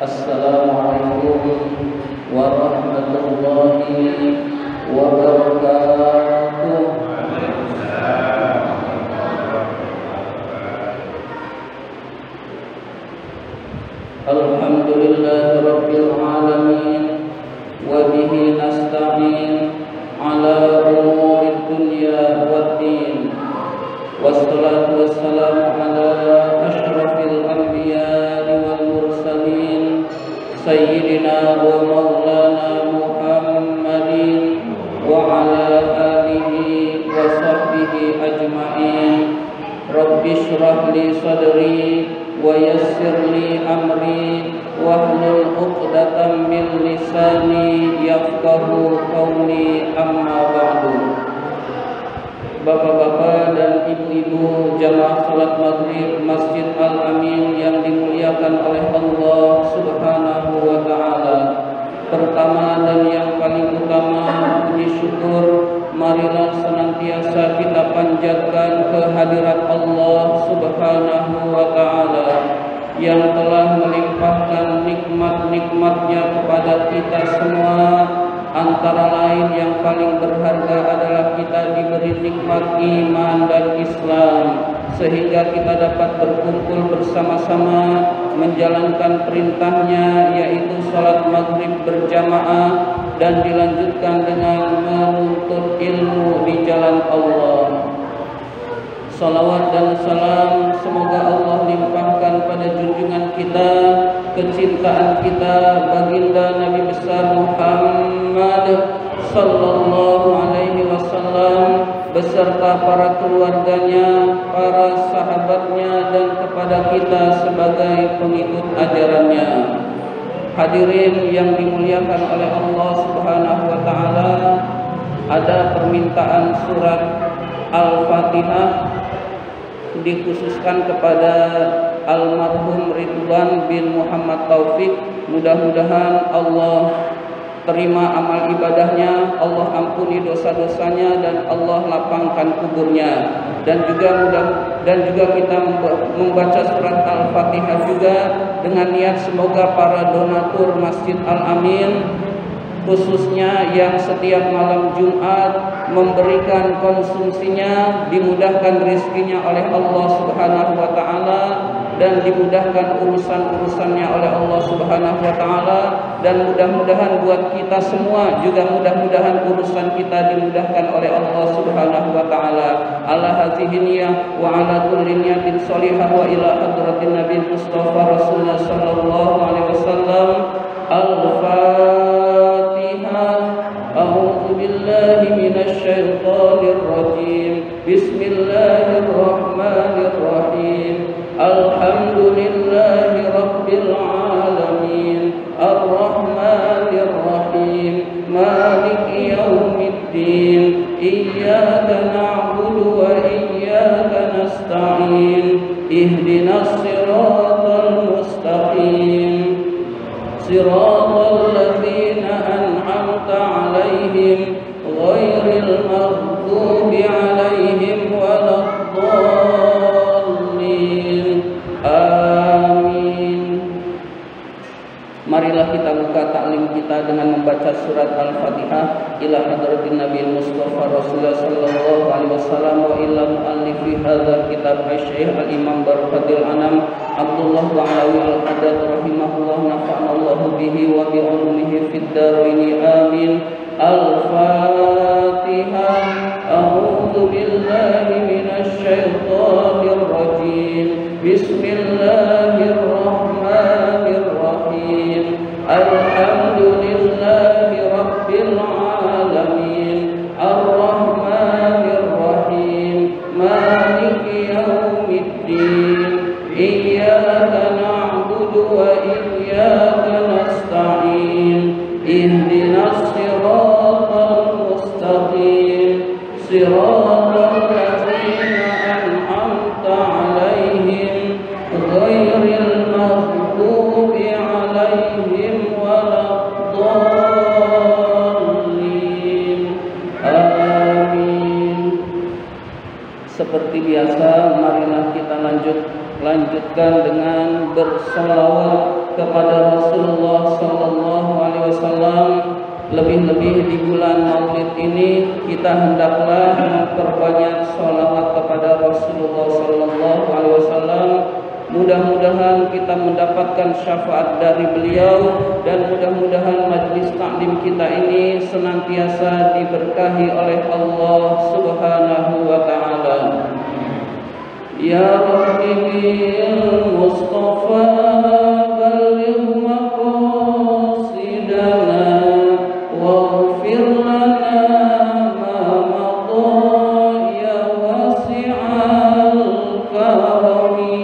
Assalamualaikum warahmatullahi wabarakatuh. Alhamdulillahi rabbil alamin wa bihi nasta'in ala umurid dunya waddin. Wassalatu wassalamu ala asyrafil anbiya'i wal mursalin sayyidina wa maulana Muhammadin wa ala alihi wa sahbihi ajma'in. Rabbi shrah li sadri wa yassir li amri wahlul 'uqdatam min lisani yafqahu qawli, amma ba'du. Bapak-bapak dan ibu-ibu jamaah salat maghrib Masjid Al-Amin yang dimuliakan oleh Allah Subhanahu wa ta'ala. Pertama dan yang paling utama, puji syukur marilah senantiasa kita panjatkan kehadirat Allah Subhanahu wa ta'ala yang telah melimpahkan nikmat-nikmatnya kepada kita semua. Antara lain yang paling berharga adalah kita diberi nikmat iman dan Islam, sehingga kita dapat berkumpul bersama-sama menjalankan perintahnya, yaitu salat maghrib berjamaah dan dilanjutkan dengan menuntut ilmu di jalan Allah. Salawat dan salam semoga Allah limpahkan pada junjungan kita, kecintaan kita, baginda Nabi besar Muhammad sallallahu alaihi wasallam beserta para keluarganya, para sahabatnya, dan kepada kita sebagai pengikut ajarannya. Hadirin yang dimuliakan oleh Allah Subhanahu wa taala, ada permintaan surat Al-Fatihah dikhususkan kepada almarhum Ridwan bin Muhammad Taufik. Mudah-mudahan Allah terima amal ibadahnya, Allah ampuni dosa-dosanya, dan Allah lapangkan kuburnya. Dan juga kita membaca surat Al-Fatihah juga dengan niat semoga para donatur Masjid Al-Amin, khususnya yang setiap malam Jumat memberikan konsumsinya, dimudahkan rezekinya oleh Allah Subhanahu wa taala, dan dimudahkan urusan-urusannya oleh Allah Subhanahu wa taala, dan mudah-mudahan buat kita semua juga mudah-mudahan urusan kita dimudahkan oleh Allah Subhanahu wa taala. Ala hadhihi niyyah wa ala kulli niyatin shalihah wa ila hadratin Nabi Mustafa Rasulullah sallallahu alaihi wasallam. Al-Fatihah. A'udzu billahi minasy syaithanir rajim. Bismillahirrahmanirrahim. Alhamdulillahi rabbil alamin. Arrahmanir rahim. Maliki yaumiddin. Iyyaka na'budu wa iyyaka nasta'in. Ihdinas siratal mustaqim. Siratal ladzina an'amta 'alaihim ghairil maghdubi 'alaihim waladdallin. Amin. Marilah kita buka taklim kita dengan membaca surat Al-Fatihah ila hadratin Nabi Mustafa Rasulullah sallallahu alaihi wasallam wa ila muallifi hadzal kitab Syekh Al-Imam Barakatul Anam Abdullah wa Alawi Al-Haddad rahimahullah, nafa'anallahu bihi wa bi ulumihi fid dharain amin. Al-Fatihah. A'udzu billahi minasy syaithanir rajim. Bismillahirrahmanirrahim. Alhamdulillahi rabbil alamin. Ar-Rahmanir Rahim. Maliki yaumiddin. Iyyaka na'budu wa iyyaka nasta'in. Ihdinas siratal mustaqim. Siratal ladzina an'amta 'alaihim ghairil maghdubi 'alaihim waladdallin. Amin. Seperti biasa, marilah kita lanjut lanjutkan dengan bersalawat kepada Rasulullah sallallahu alaihi wasallam. Lebih-lebih di bulan Maulid ini kita hendaklah memperbanyak salawat kepada Rasulullah sallallahu alaihi wasallam. Mudah-mudahan kita mendapatkan syafaat dari beliau, dan mudah-mudahan majlis taklim kita ini senantiasa diberkahi oleh Allah Subhanahu wa taala. Ya Rabbi bil Mustafa balligh maqasidana waghfir lana ma madha ya wasi'al karami.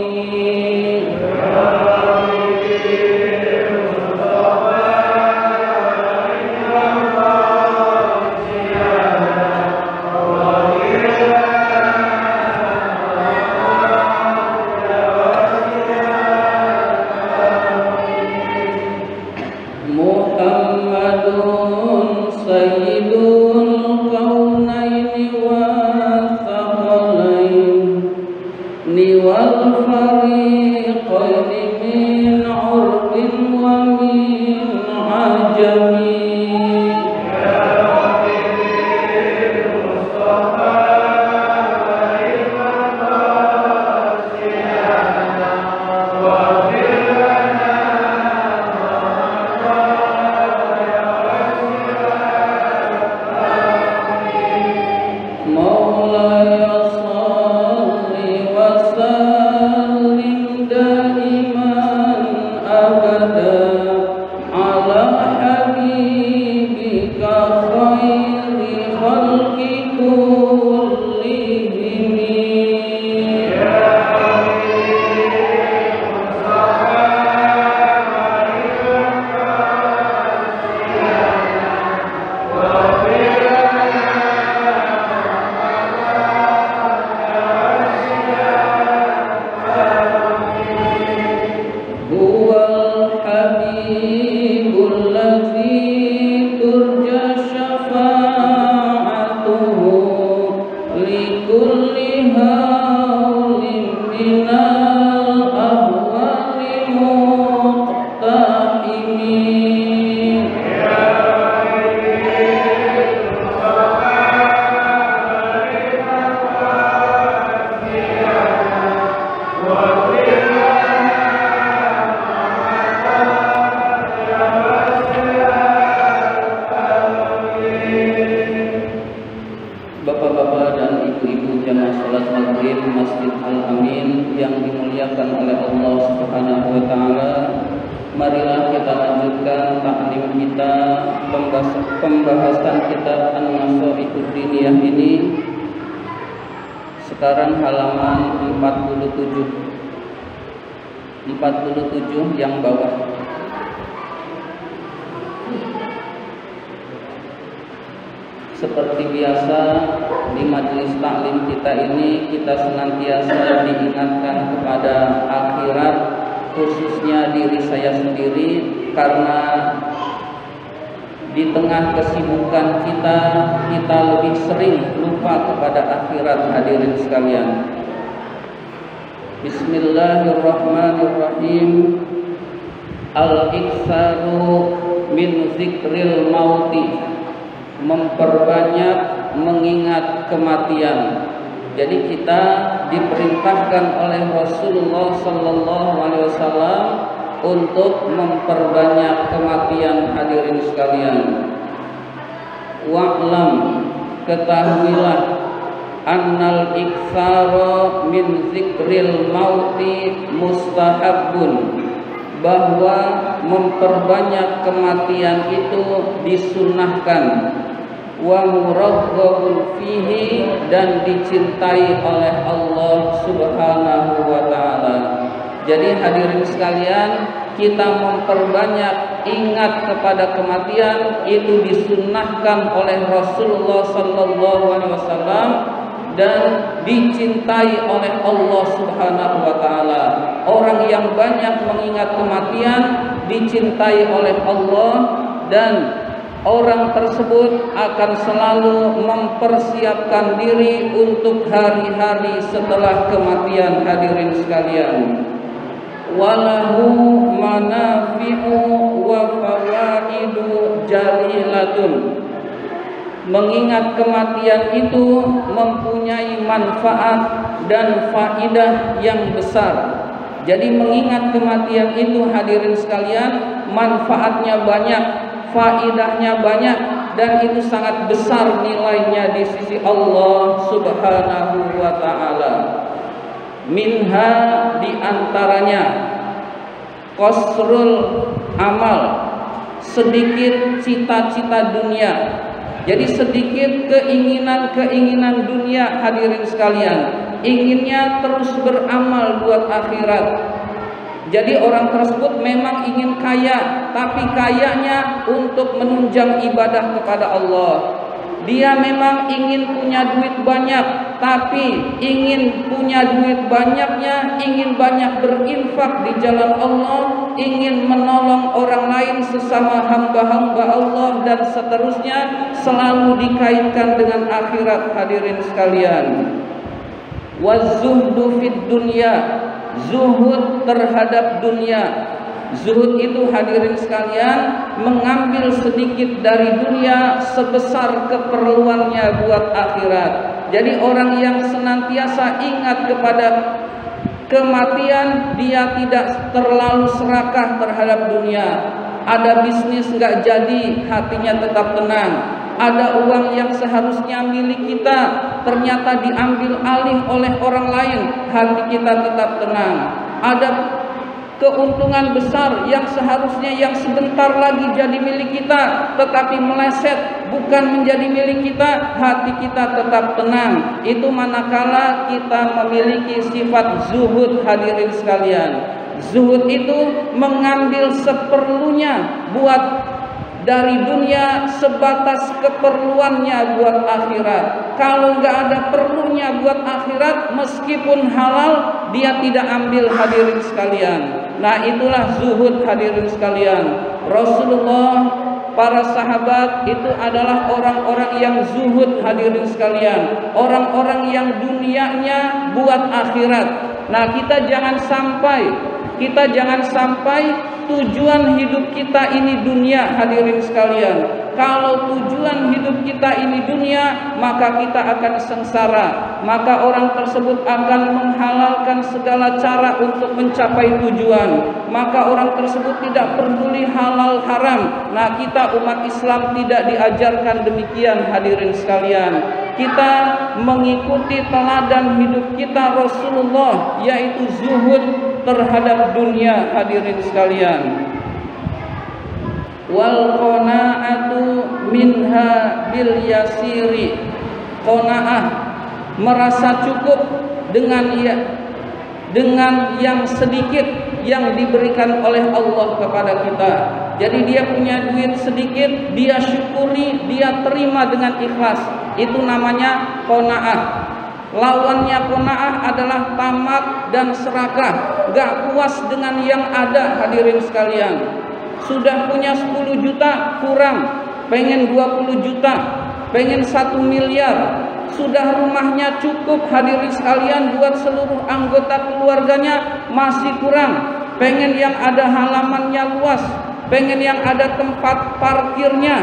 Pembahasan kitab An-Nasai'ud Diniyah ini sekarang halaman 47 yang bawah. Seperti biasa di majelis taklim kita ini, kita senantiasa diingatkan kepada akhirat, khususnya diri saya sendiri, karena di tengah kesibukan kita lebih sering lupa kepada akhirat, hadirin sekalian. Bismillahirrahmanirrahim. Al-iktsaru min zikril mauti, memperbanyak mengingat kematian. Jadi kita diperintahkan oleh Rasulullah sallallahu alaihi wasallam untuk memperbanyak kematian, hadirin sekalian. Wa'lam, ketahuilah, annal iktsara min zikril mauti mustahabun, bahwa memperbanyak kematian itu disunahkan, wa muraghabun fihi, dan dicintai oleh Allah Subhanahu wa taala. Jadi hadirin sekalian, kita memperbanyak ingat kepada kematian itu disunnahkan oleh Rasulullah sallallahu alaihi wasallam dan dicintai oleh Allah Subhanahu wa taala. Orang yang banyak mengingat kematian dicintai oleh Allah dan orang tersebut akan selalu mempersiapkan diri untuk hari-hari setelah kematian. Hadirin sekalian, walahu manafi'u wa fawaidu jalilatun. Mengingat kematian itu mempunyai manfaat dan faidah yang besar. Jadi mengingat kematian itu, hadirin sekalian, manfaatnya banyak, faidahnya banyak, dan itu sangat besar nilainya di sisi Allah Subhanahu wa ta'ala. Minha, diantaranya qasrul amal, sedikit cita-cita dunia. Jadi sedikit keinginan-keinginan dunia, hadirin sekalian, inginnya terus beramal buat akhirat. Jadi orang tersebut memang ingin kaya, tapi kayanya untuk menunjang ibadah kepada Allah. Dia memang ingin punya duit banyak, tapi ingin punya duit banyaknya, ingin banyak berinfak di jalan Allah, ingin menolong orang lain sesama hamba-hamba Allah, dan seterusnya, selalu dikaitkan dengan akhirat. Hadirin sekalian, wazuhdu fid dunya, zuhud terhadap dunia. Zuhud itu, hadirin sekalian, mengambil sedikit dari dunia sebesar keperluannya buat akhirat. Jadi orang yang senantiasa ingat kepada kematian, dia tidak terlalu serakah terhadap dunia. Ada bisnis nggak jadi, hatinya tetap tenang. Ada uang yang seharusnya milik kita, ternyata diambil alih oleh orang lain, hati kita tetap tenang. Ada keuntungan besar yang seharusnya yang sebentar lagi jadi milik kita, tetapi meleset bukan menjadi milik kita, hati kita tetap tenang. Itu manakala kita memiliki sifat zuhud. Hadirin sekalian, zuhud itu mengambil seperlunya buat dari dunia, sebatas keperluannya buat akhirat. Kalau nggak ada perlunya buat akhirat, meskipun halal, dia tidak ambil, hadirin sekalian. Nah, itulah zuhud, hadirin sekalian. Rasulullah, para sahabat itu adalah orang-orang yang zuhud, hadirin sekalian. Orang-orang yang dunianya buat akhirat. Nah, kita jangan sampai tujuan hidup kita ini dunia, hadirin sekalian. Kalau tujuan hidup kita ini dunia, maka kita akan sengsara. Maka orang tersebut akan menghalalkan segala cara untuk mencapai tujuan. Maka orang tersebut tidak peduli halal haram. Nah, kita umat Islam tidak diajarkan demikian, hadirin sekalian. Kita mengikuti teladan hidup kita Rasulullah, yaitu zuhud terhadap dunia, hadirin sekalian. Wal qanaatu minha bil yasiri. Qanaah, merasa cukup dengan yang sedikit yang diberikan oleh Allah kepada kita. Jadi dia punya duit sedikit, dia syukuri, dia terima dengan ikhlas. Itu namanya qanaah. Lawannya qanaah adalah tamat dan serakah, gak puas dengan yang ada, hadirin sekalian. Sudah punya 10 juta kurang, pengen 20 juta, pengen 1 miliar. Sudah rumahnya cukup, hadirin sekalian, buat seluruh anggota keluarganya, masih kurang. Pengen yang ada halamannya luas, pengen yang ada tempat parkirnya,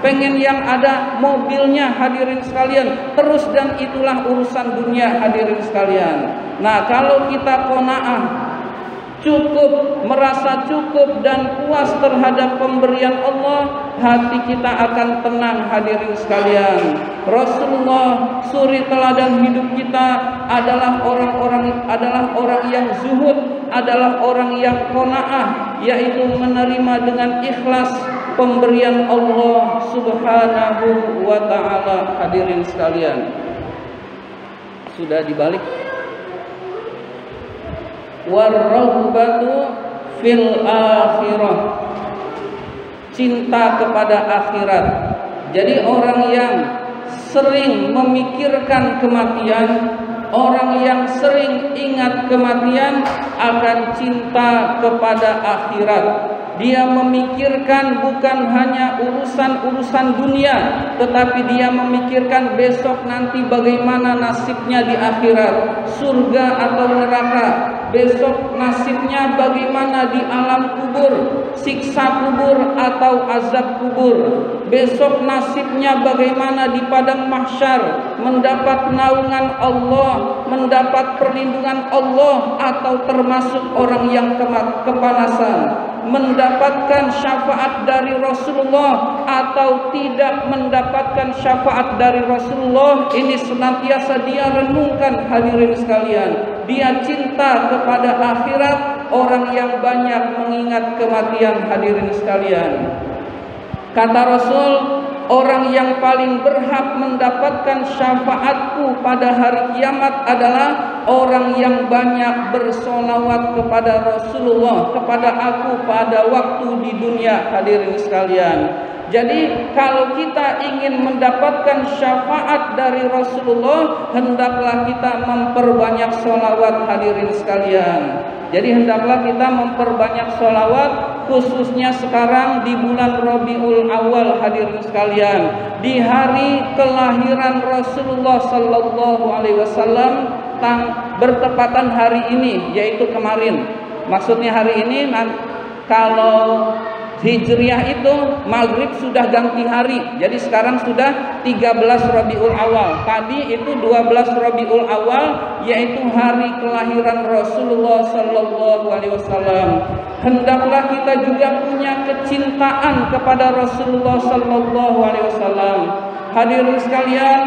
pengen yang ada mobilnya, hadirin sekalian. Terus, dan itulah urusan dunia, hadirin sekalian. Nah, kalau kita qanaah, cukup, merasa cukup dan puas terhadap pemberian Allah, hati kita akan tenang, hadirin sekalian. Rasulullah, suri teladan hidup kita adalah orang yang zuhud, adalah orang yang qanaah, yaitu menerima dengan ikhlas pemberian Allah Subhanahu wa ta'ala. Hadirin sekalian, sudah dibalik. Warraghbatu fil akhirah, cinta kepada akhirat. Jadi orang yang sering memikirkan kematian, orang yang sering ingat kematian, akan cinta kepada akhirat. Dia memikirkan bukan hanya urusan-urusan dunia, tetapi dia memikirkan besok nanti bagaimana nasibnya di akhirat, surga atau neraka. Besok nasibnya bagaimana di alam kubur, siksa kubur atau azab kubur. Besok nasibnya bagaimana di padang mahsyar, mendapat naungan Allah, mendapat perlindungan Allah, atau termasuk orang yang kepanasan, mendapatkan syafaat dari Rasulullah atau tidak mendapatkan syafaat dari Rasulullah. Ini senantiasa dia renungkan, hadirin sekalian. Dia cinta kepada akhirat, orang yang banyak mengingat kematian, hadirin sekalian. Kata Rasul, orang yang paling berhak mendapatkan syafaatku pada hari kiamat adalah orang yang banyak bersolawat kepada Rasulullah, kepada aku pada waktu di dunia, hadirin sekalian. Jadi kalau kita ingin mendapatkan syafaat dari Rasulullah, hendaklah kita memperbanyak sholawat, hadirin sekalian. Jadi hendaklah kita memperbanyak sholawat, khususnya sekarang di bulan Rabiul Awal, hadirin sekalian, di hari kelahiran Rasulullah Sallallahu Alaihi Wasallam, bertepatan hari ini, yaitu kemarin. Maksudnya hari ini, kalau Hijriah itu maghrib sudah ganti hari. Jadi sekarang sudah 13 Rabiul Awal. Tadi itu 12 Rabiul Awal, yaitu hari kelahiran Rasulullah Sallallahu Alaihi Wasallam. Hendaklah kita juga punya kecintaan kepada Rasulullah Sallallahu Alaihi Wasallam. Hadirin sekalian,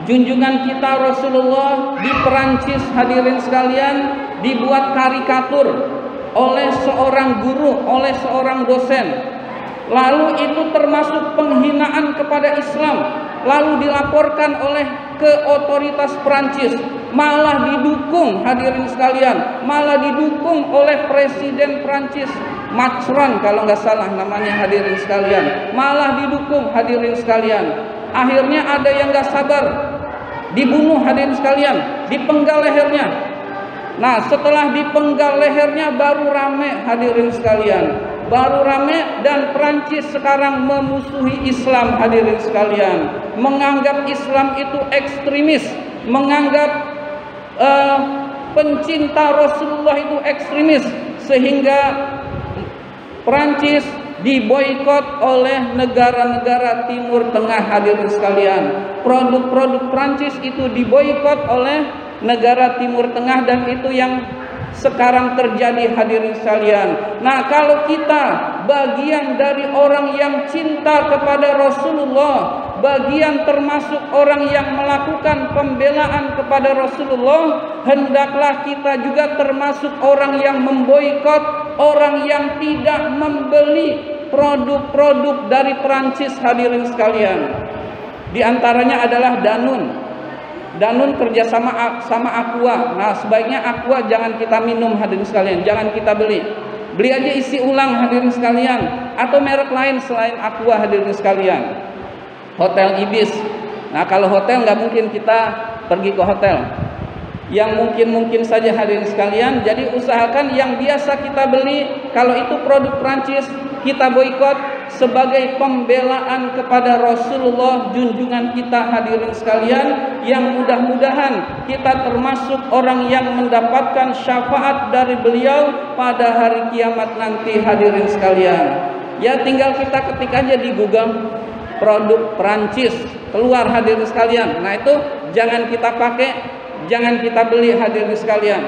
junjungan kita Rasulullah di Perancis, hadirin sekalian, dibuat karikatur oleh seorang guru, oleh seorang dosen. Lalu itu termasuk penghinaan kepada Islam. Lalu dilaporkan oleh ke otoritas Perancis, malah didukung, hadirin sekalian, malah didukung oleh Presiden Perancis, Macron kalau nggak salah namanya, hadirin sekalian, malah didukung, hadirin sekalian. Akhirnya ada yang nggak sabar, dibunuh, hadirin sekalian, dipenggal lehernya. Nah, setelah dipenggal lehernya baru rame, hadirin sekalian, baru rame. Dan Perancis sekarang memusuhi Islam, hadirin sekalian, menganggap Islam itu ekstremis, menganggap pencinta Rasulullah itu ekstremis, sehingga Perancis diboikot oleh negara-negara Timur Tengah, hadirin sekalian. Produk-produk Perancis itu diboikot oleh negara Timur Tengah, dan itu yang sekarang terjadi, hadirin sekalian. Nah, kalau kita bagian dari orang yang cinta kepada Rasulullah, bagian termasuk orang yang melakukan pembelaan kepada Rasulullah, hendaklah kita juga termasuk orang yang memboikot, orang yang tidak membeli produk-produk dari Perancis, hadirin sekalian. Di antaranya adalah Danone kerjasama sama Aqua. Nah, sebaiknya Aqua jangan kita minum, hadirin sekalian, jangan kita beli. Beli aja isi ulang, hadirin sekalian, atau merek lain selain Aqua, hadirin sekalian. Hotel Ibis. Nah, kalau hotel nggak mungkin kita pergi ke hotel. Yang mungkin saja, hadirin sekalian. Jadi usahakan yang biasa kita beli, kalau itu produk Prancis, kita boikot sebagai pembelaan kepada Rasulullah, junjungan kita, hadirin sekalian, yang mudah-mudahan kita termasuk orang yang mendapatkan syafaat dari beliau pada hari kiamat nanti, hadirin sekalian. Ya, tinggal kita ketik aja di Google produk Prancis, keluar, hadirin sekalian. Nah, itu jangan kita pakai, jangan kita beli, hadirin sekalian.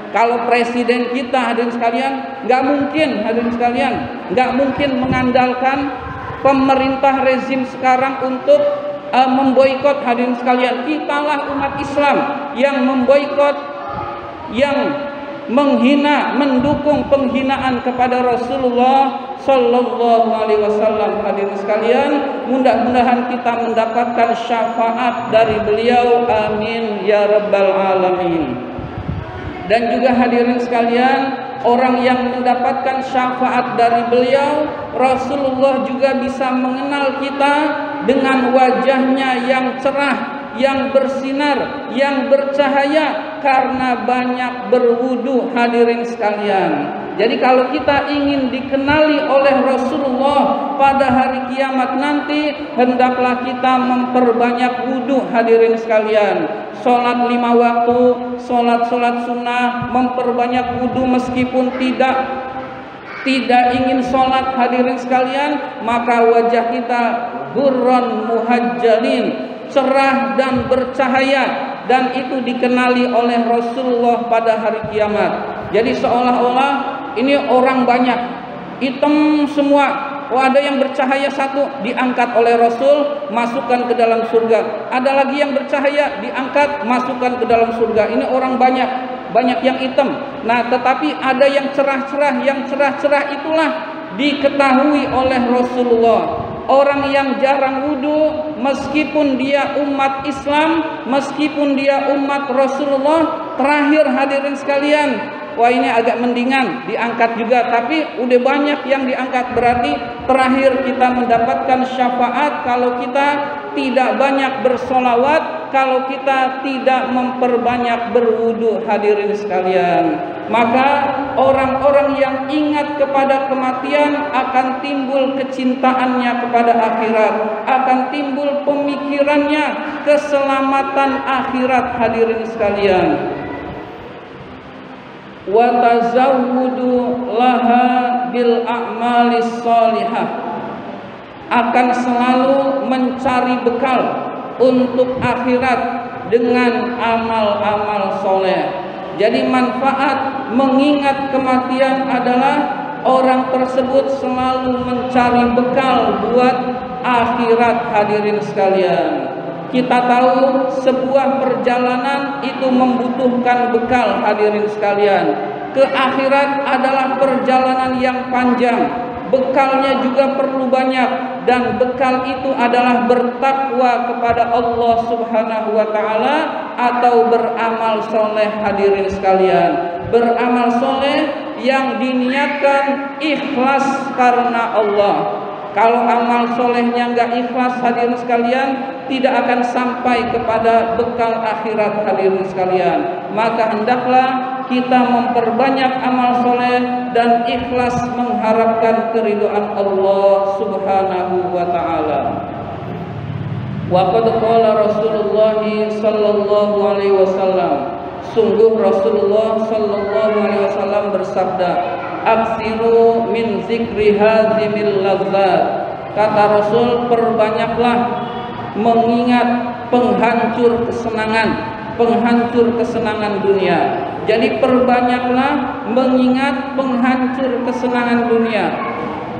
Kalau presiden kita, hadirin sekalian, nggak mungkin, hadirin sekalian, nggak mungkin mengandalkan pemerintah rezim sekarang untuk memboikot, hadirin sekalian. Kitalah umat Islam yang memboikot, yang menghina, mendukung penghinaan kepada Rasulullah Sallallahu Alaihi Wasallam, hadirin sekalian. Mudah-mudahan kita mendapatkan syafaat dari beliau, amin ya rabbal alamin. Dan juga hadirin sekalian, orang yang mendapatkan syafaat dari beliau, Rasulullah juga bisa mengenal kita dengan wajahnya yang cerah, yang bersinar, yang bercahaya, karena banyak berwudu, hadirin sekalian. Jadi kalau kita ingin dikenali oleh Rasulullah pada hari kiamat nanti, hendaklah kita memperbanyak wudu, hadirin sekalian. Sholat 5 waktu, sholat sunnah, memperbanyak wudu meskipun tidak ingin sholat, hadirin sekalian, maka wajah kita hurran muhajjalin, cerah dan bercahaya, dan itu dikenali oleh Rasulullah pada hari kiamat. Jadi seolah-olah ini orang banyak, hitam semua. Oh, ada yang bercahaya satu, diangkat oleh Rasul, masukkan ke dalam surga. Ada lagi yang bercahaya, diangkat, masukkan ke dalam surga. Ini orang banyak yang hitam. Nah, tetapi ada yang cerah-cerah, itulah diketahui oleh Rasulullah. Orang yang jarang wudu, meskipun dia umat Islam, meskipun dia umat Rasulullah, terakhir hadirin sekalian, wah ini agak mendingan, diangkat juga, tapi udah banyak yang diangkat, berarti terakhir kita mendapatkan syafaat kalau kita tidak banyak bersolawat, kalau kita tidak memperbanyak berwudu, hadirin sekalian. Maka orang-orang yang ingat kepada kematian akan timbul kecintaannya kepada akhirat, akan timbul pemikirannya keselamatan akhirat, hadirin sekalian. Wa tazawwudu laha bil a'malis shalihah, akan selalu mencari bekal untuk akhirat dengan amal-amal soleh. Jadi manfaat mengingat kematian adalah orang tersebut selalu mencari bekal buat akhirat, hadirin sekalian. Kita tahu sebuah perjalanan itu membutuhkan bekal, hadirin sekalian. Ke akhirat adalah perjalanan yang panjang, bekalnya juga perlu banyak, dan bekal itu adalah bertakwa kepada Allah Subhanahu wa taala atau beramal soleh, hadirin sekalian. Beramal soleh yang diniatkan ikhlas karena Allah. Kalau amal solehnya enggak ikhlas, hadirin sekalian, tidak akan sampai kepada bekal akhirat, hadirin sekalian. Maka hendaklah kita memperbanyak amal soleh dan ikhlas mengharapkan keridhaan Allah Subhanahu wa ta'ala. Wa qad qala Rasulullah sallallahu alaihi wasallam, sungguh Rasulullah sallallahu alaihi wasallam bersabda, aksiru min zikri hazimil lazzat. Kata Rasul, perbanyaklah mengingat penghancur kesenangan dunia. Jadi perbanyaklah mengingat penghancur kesenangan dunia,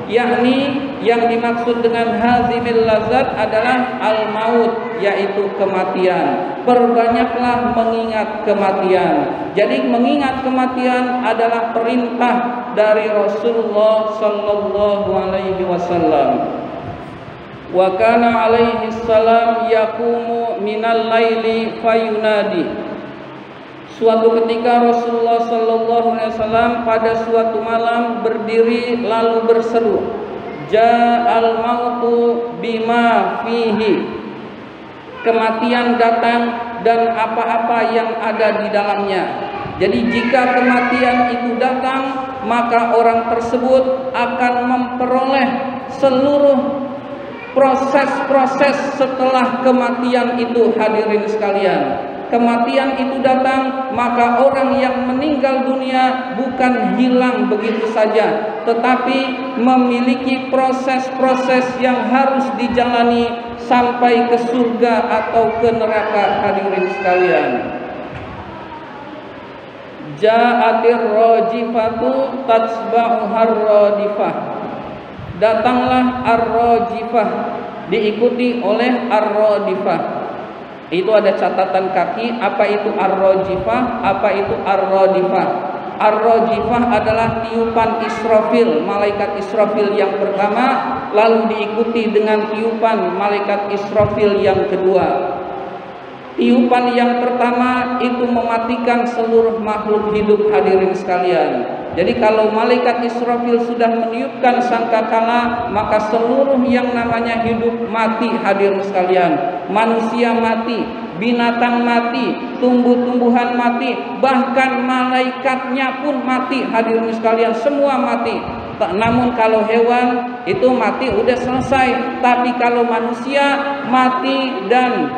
yakni yang dimaksud dengan hazimil lazat adalah al-maut, yaitu kematian. Perbanyaklah mengingat kematian. Jadi mengingat kematian adalah perintah dari Rasulullah sallallahu alaihi wasallam. Wa kana alaihi salam yaqumu minal laili fayunadi. Suatu ketika Rasulullah sallallahu alaihi wasallam pada suatu malam berdiri lalu berseru, ja'al mautu bima fihi. Kematian datang dan apa-apa yang ada di dalamnya. Jadi jika kematian itu datang, maka orang tersebut akan memperoleh seluruh proses-proses setelah kematian itu, hadirin sekalian. Kematian itu datang, maka orang yang meninggal dunia bukan hilang begitu saja, tetapi memiliki proses-proses yang harus dijalani sampai ke surga atau ke neraka, hadirin sekalian. Ja'atir rajifatu tatsba'uhar radifah. Datanglah ar-rajifah, diikuti oleh ar-radifah. Itu ada catatan kaki, apa itu ar-rajifah, apa itu ar-radifah. Ar-rajifah adalah tiupan Israfil, malaikat Israfil yang pertama, lalu diikuti dengan tiupan malaikat Israfil yang kedua. Tiupan yang pertama itu mematikan seluruh makhluk hidup, hadirin sekalian. Jadi kalau malaikat Israfil sudah meniupkan sangkakala, maka seluruh yang namanya hidup mati, hadirin sekalian. Manusia mati, binatang mati, tumbuh-tumbuhan mati, bahkan malaikatnya pun mati. Hadirin sekalian, semua mati. Namun kalau hewan itu mati udah selesai, tapi kalau manusia mati dan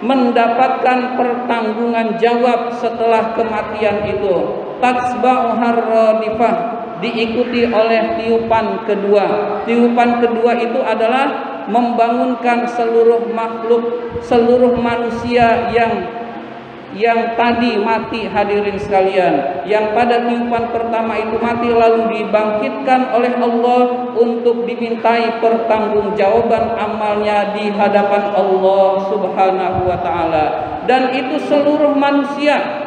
mendapatkan pertanggungan jawab setelah kematian itu. Tatsba'uhar radifah, diikuti oleh tiupan kedua. Tiupan kedua itu adalah membangunkan seluruh makhluk, seluruh manusia yang tadi mati. Hadirin sekalian, yang pada tiupan pertama itu mati lalu dibangkitkan oleh Allah untuk dimintai pertanggungjawaban amalnya di hadapan Allah Subhanahu wa taala. Dan itu seluruh manusia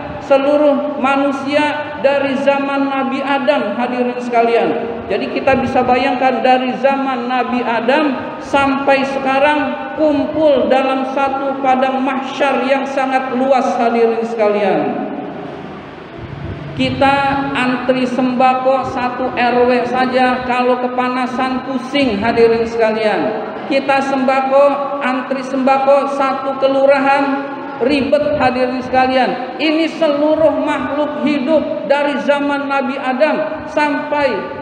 dari zaman Nabi Adam. Hadirin sekalian, jadi kita bisa bayangkan dari zaman Nabi Adam sampai sekarang kumpul dalam satu padang mahsyar yang sangat luas. Hadirin sekalian, kita antri sembako satu RW saja kalau kepanasan pusing. Hadirin sekalian, kita antri sembako satu kelurahan ribet. Hadirin sekalian, ini seluruh makhluk hidup dari zaman Nabi Adam sampai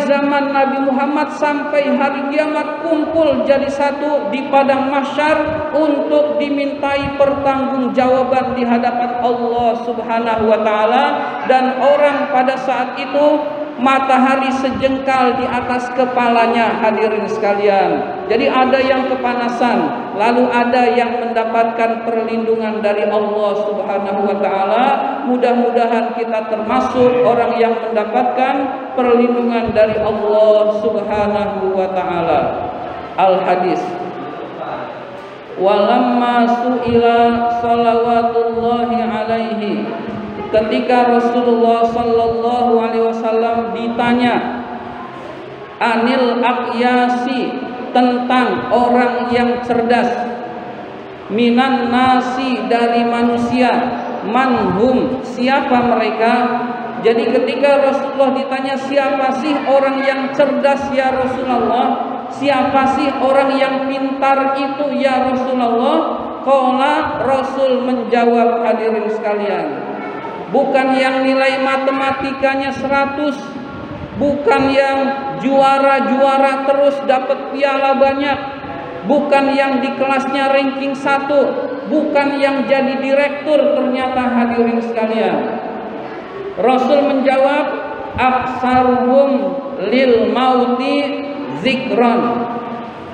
zaman Nabi Muhammad, sampai hari kiamat kumpul jadi satu di padang mahsyar untuk dimintai pertanggungjawaban di hadapan Allah Subhanahu wa taala. Dan orang pada saat itu matahari sejengkal di atas kepalanya. Hadirin sekalian, jadi ada yang kepanasan, lalu ada yang mendapatkan perlindungan dari Allah Subhanahu wa taala. Mudah-mudahan kita termasuk orang yang mendapatkan perlindungan dari Allah Subhanahu wa taala. Al-hadis, walamma su'ila salawatullahi alaihi, ketika Rasulullah sallallahu alaihi wasallam ditanya anil aqyasi, tentang orang yang cerdas, minan nasi, dari manusia, manhum, siapa mereka. Jadi ketika Rasulullah ditanya siapa sih orang yang cerdas ya Rasulullah, siapa sih orang yang pintar itu ya Rasulullah, qala, Rasul menjawab, hadirin sekalian, bukan yang nilai matematikanya 100, bukan yang juara-juara terus dapat piala banyak, bukan yang di kelasnya ranking 1, bukan yang jadi direktur ternyata. Hadirin sekalian, Rasul menjawab, aksaruhum lil mauti zikron,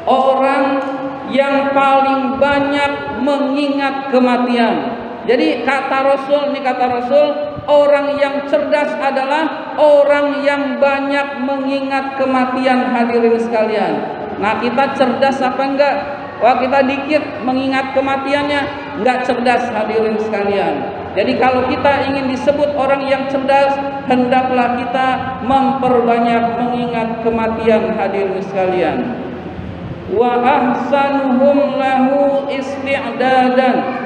orang yang paling banyak mengingat kematian. Jadi kata Rasul, orang yang cerdas adalah orang yang banyak mengingat kematian. Hadirin sekalian, nah kita cerdas apa enggak? Wah, kita dikit mengingat kematiannya, enggak cerdas. Hadirin sekalian, jadi kalau kita ingin disebut orang yang cerdas, hendaklah kita memperbanyak mengingat kematian. Hadirin sekalian, wa ahsanuhum lahu isti'dadan,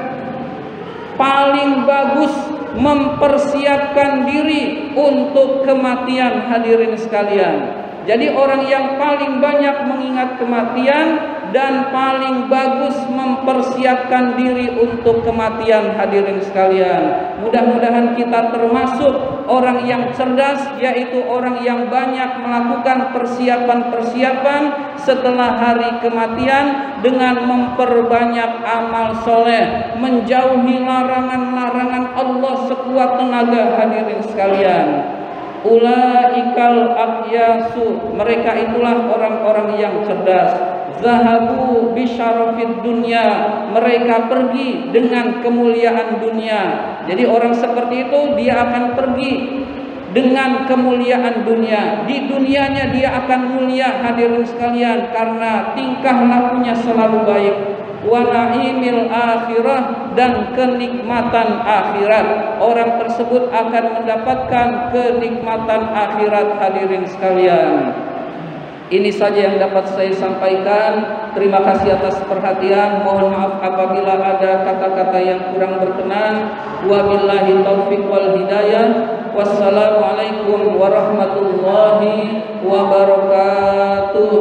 paling bagus mempersiapkan diri untuk kematian. Hadirin sekalian, jadi orang yang paling banyak mengingat kematian dan paling bagus mempersiapkan diri untuk kematian. Hadirin sekalian, mudah-mudahan kita termasuk orang yang cerdas, yaitu orang yang banyak melakukan persiapan-persiapan setelah hari kematian dengan memperbanyak amal soleh, menjauhi larangan-larangan Allah sekuat tenaga. Hadirin sekalian, ulaikal aqyasu, mereka itulah orang-orang yang cerdas. Zahabu bisyarafid dunya, mereka pergi dengan kemuliaan dunia. Jadi orang seperti itu dia akan pergi dengan kemuliaan dunia. Di dunianya dia akan mulia. Hadirin sekalian, karena tingkah lakunya selalu baik. Wa na'imil akhirah, dan kenikmatan akhirat. Orang tersebut akan mendapatkan kenikmatan akhirat. Hadirin sekalian, ini saja yang dapat saya sampaikan. Terima kasih atas perhatian. Mohon maaf apabila ada kata-kata yang kurang berkenan. Wabillahi taufiq wal hidayah. Wassalamualaikum warahmatullahi wabarakatuh.